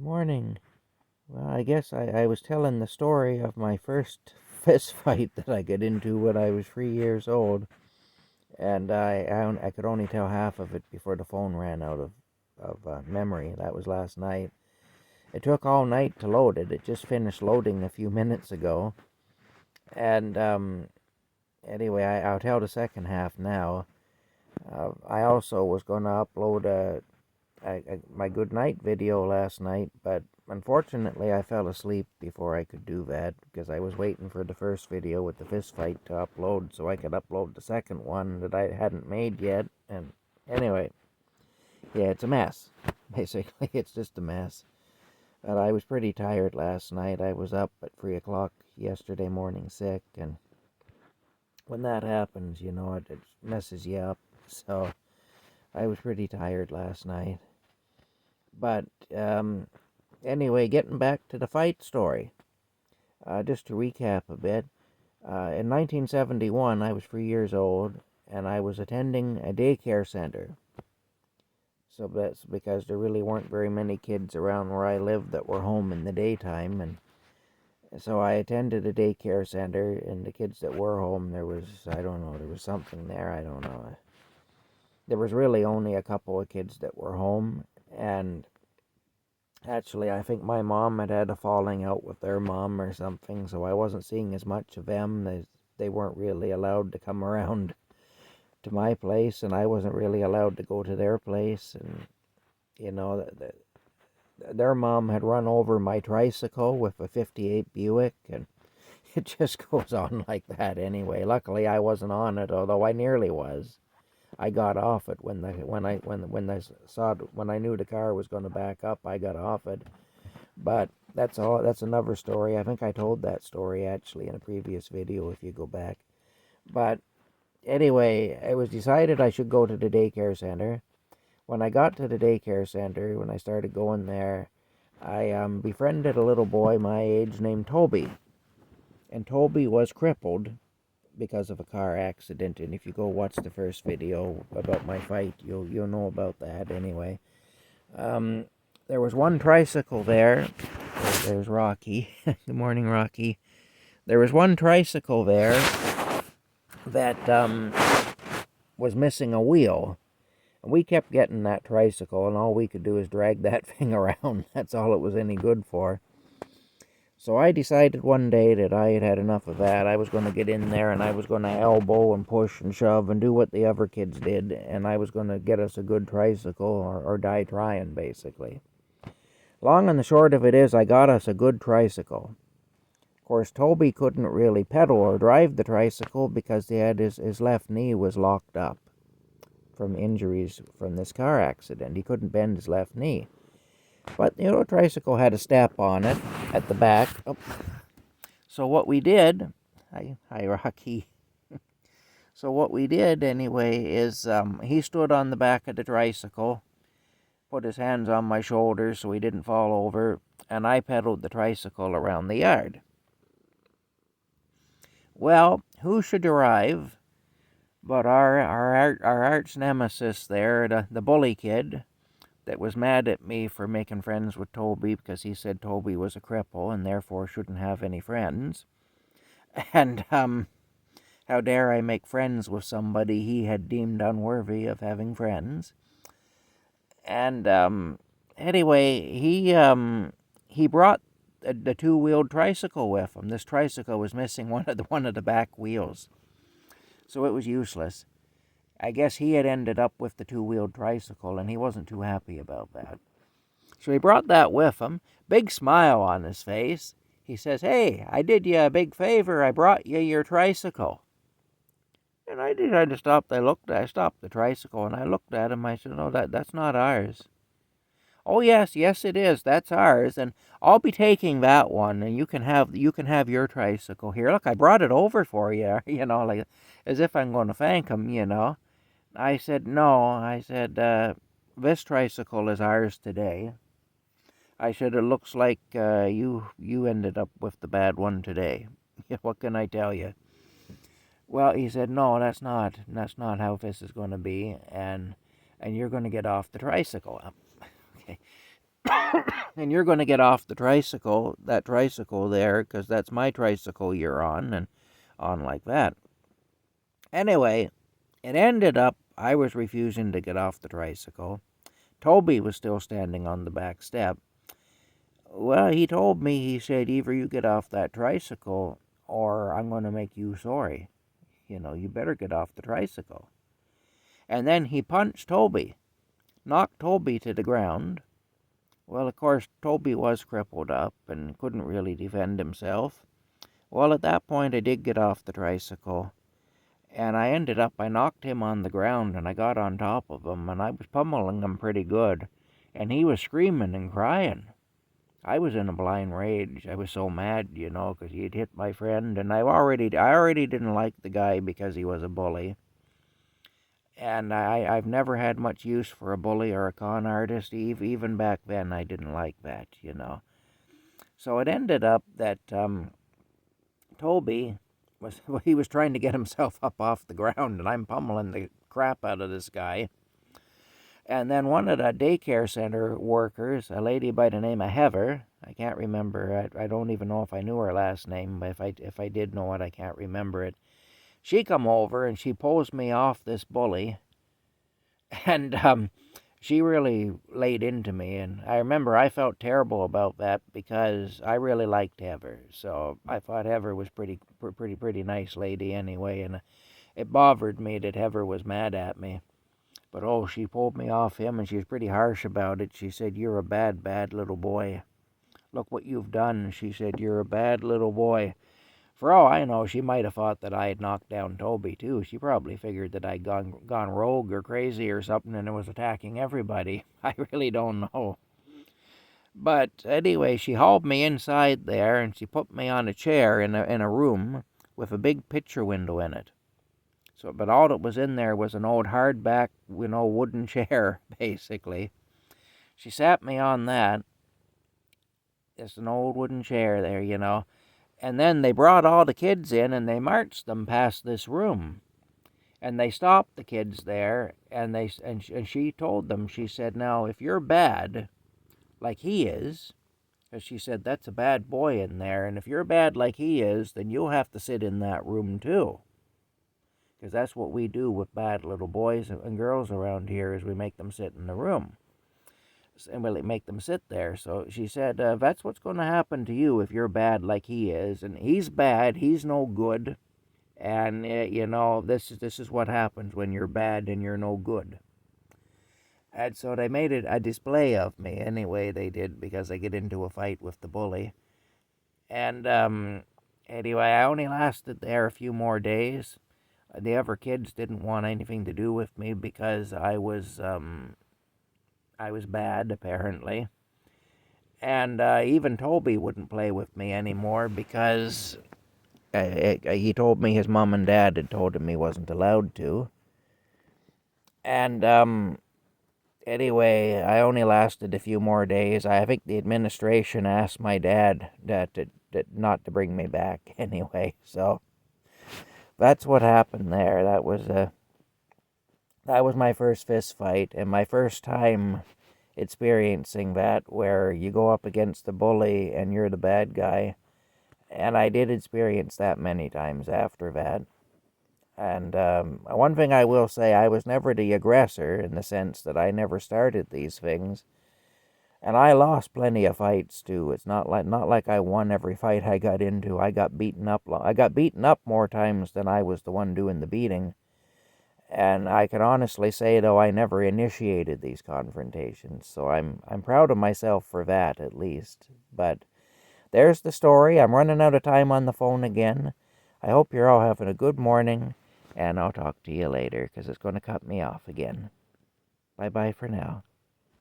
Good morning. Well, I guess I was telling the story of my first fist fight that I got into when I was 3 years old, and I could only tell half of it before the phone ran out of memory. That was last night. It took all night to load it. It just finished loading a few minutes ago, and anyway, I'll tell the second half now. I also was going to upload my good night video last night, but unfortunately I fell asleep before I could do that because I was waiting for the first video with the fist fight to upload so I could upload the second one that I hadn't made yet. And anyway, yeah, it's a mess. Basically, it's just a mess. But I was pretty tired last night. I was up at 3 o'clock yesterday morning sick, and when that happens, it messes you up. So I was pretty tired last night. But anyway, getting back to the fight story, just to recap a bit, in 1971, I was 3 years old, and I was attending a daycare center. So that's because there really weren't very many kids around where I lived that were home in the daytime, and so I attended a daycare center, and the kids that were home, there was something there, I don't know. There was really only a couple of kids that were home, and actually, I think my mom had a falling out with their mom or something, so I wasn't seeing as much of them. They weren't really allowed to come around to my place, and I wasn't really allowed to go to their place. And, their mom had run over my tricycle with a 58 Buick, and it just goes on like that anyway. Luckily, I wasn't on it, although I nearly was. I got off it when I knew the car was going to back up. I got off it. But that's all. That's another story. I think I told that story actually in a previous video if you go back. But anyway, it was decided I should go to the daycare center. When I got to the daycare center, when I started going there, I befriended a little boy my age named Toby. And Toby was crippled because of a car accident. And if you go watch the first video about my fight, you'll know about that anyway. There was one tricycle there. There's Rocky. Good morning, Rocky. There was one tricycle there that was missing a wheel. And we kept getting that tricycle, and all we could do is drag that thing around. That's all it was any good for. So I decided one day that I had had enough of that. I was going to get in there, and I was going to elbow and push and shove and do what the other kids did, and I was going to get us a good tricycle or die trying, basically. Long and the short of it is, I got us a good tricycle. Of course, Toby couldn't really pedal or drive the tricycle because he had his left knee was locked up from injuries from this car accident. He couldn't bend his left knee. But, the tricycle had a step on it at the back. Oh. So what we did, hi Rocky. So what we did anyway is he stood on the back of the tricycle, put his hands on my shoulders so he didn't fall over, and I pedaled the tricycle around the yard. Well, who should arrive but our arch nemesis there, the bully kid, that was mad at me for making friends with Toby because he said Toby was a cripple and therefore shouldn't have any friends. And how dare I make friends with somebody he had deemed unworthy of having friends. And anyway, he brought the two-wheeled tricycle with him. This tricycle was missing one of the back wheels, so it was useless. I guess he had ended up with the two-wheeled tricycle, and he wasn't too happy about that. So he brought that with him, big smile on his face. He says, "Hey, I did you a big favor. I brought you your tricycle." And I did. I stopped the tricycle, and I looked at him. I said, "No, that's not ours." "Oh, yes, it is. That's ours, and I'll be taking that one, and you can have your tricycle here. Look, I brought it over for you, like as if I'm going to thank him. I said, "No," I said, "this tricycle is ours today." I said, "It looks like you ended up with the bad one today. What can I tell you?" Well, he said, "No, that's not how this is going to be, and you're going to get off the tricycle." Okay. and you're going to get off that tricycle there, because that's my tricycle you're on, and on like that. Anyway, it ended up I was refusing to get off the tricycle. Toby was still standing on the back step. Well, he told me, he said, either you get off that tricycle or I'm going to make you sorry. You better get off the tricycle. And then he punched Toby, knocked Toby to the ground. Well, of course, Toby was crippled up and couldn't really defend himself. Well, at that point, I did get off the tricycle. And I knocked him on the ground, and I got on top of him, and I was pummeling him pretty good. And he was screaming and crying. I was in a blind rage. I was so mad, because he had hit my friend, and I already didn't like the guy because he was a bully. And I've never had much use for a bully or a con artist. Even back then, I didn't like that, So it ended up that Toby he was trying to get himself up off the ground, and I'm pummeling the crap out of this guy. And then one of the daycare center workers, a lady by the name of Heather, I can't remember, I don't even know if I knew her last name, but if I did know it, I can't remember it. She come over and she pulls me off this bully, and she really laid into me, and I remember I felt terrible about that because I really liked Heather. So I thought Heather was pretty nice lady anyway, and it bothered me that Heather was mad at me. But she pulled me off him, and she was pretty harsh about it. She said, "You're a bad, bad little boy. Look what you've done." She said, "You're a bad little boy." For all I know, she might have thought that I had knocked down Toby, too. She probably figured that I'd gone rogue or crazy or something and was attacking everybody. I really don't know. But anyway, she hauled me inside there, and she put me on a chair in a room with a big picture window in it. But all that was in there was an old hardback, wooden chair, basically. She sat me on that. Just an old wooden chair there, And then they brought all the kids in, and they marched them past this room. And they stopped the kids there, and she told them, she said, "Now, if you're bad, like he is," because she said, "That's a bad boy in there, and if you're bad like he is, then you'll have to sit in that room too. Because that's what we do with bad little boys and girls around here, is we make them sit in the room. And we make them sit there." So she said, "That's what's going to happen to you if you're bad like he is. And he's bad. He's no good. And, this is what happens when you're bad and you're no good." And so they made it a display of me. Anyway, they did, because I get into a fight with the bully. And anyway, I only lasted there a few more days. The other kids didn't want anything to do with me because I was bad, apparently. And even Toby wouldn't play with me anymore because he told me his mom and dad had told him he wasn't allowed to. And anyway, I only lasted a few more days. I think the administration asked my dad that not to bring me back anyway. So that's what happened there. That was my first fist fight, and my first time experiencing that, where you go up against the bully and you're the bad guy. And I did experience that many times after that. And one thing I will say, I was never the aggressor, in the sense that I never started these things. And I lost plenty of fights too. It's not like I won every fight I got into. I got beaten up. I got beaten up more times than I was the one doing the beating. And I can honestly say, though, I never initiated these confrontations. So I'm proud of myself for that, at least. But there's the story. I'm running out of time on the phone again. I hope you're all having a good morning, and I'll talk to you later, because it's going to cut me off again. Bye-bye for now.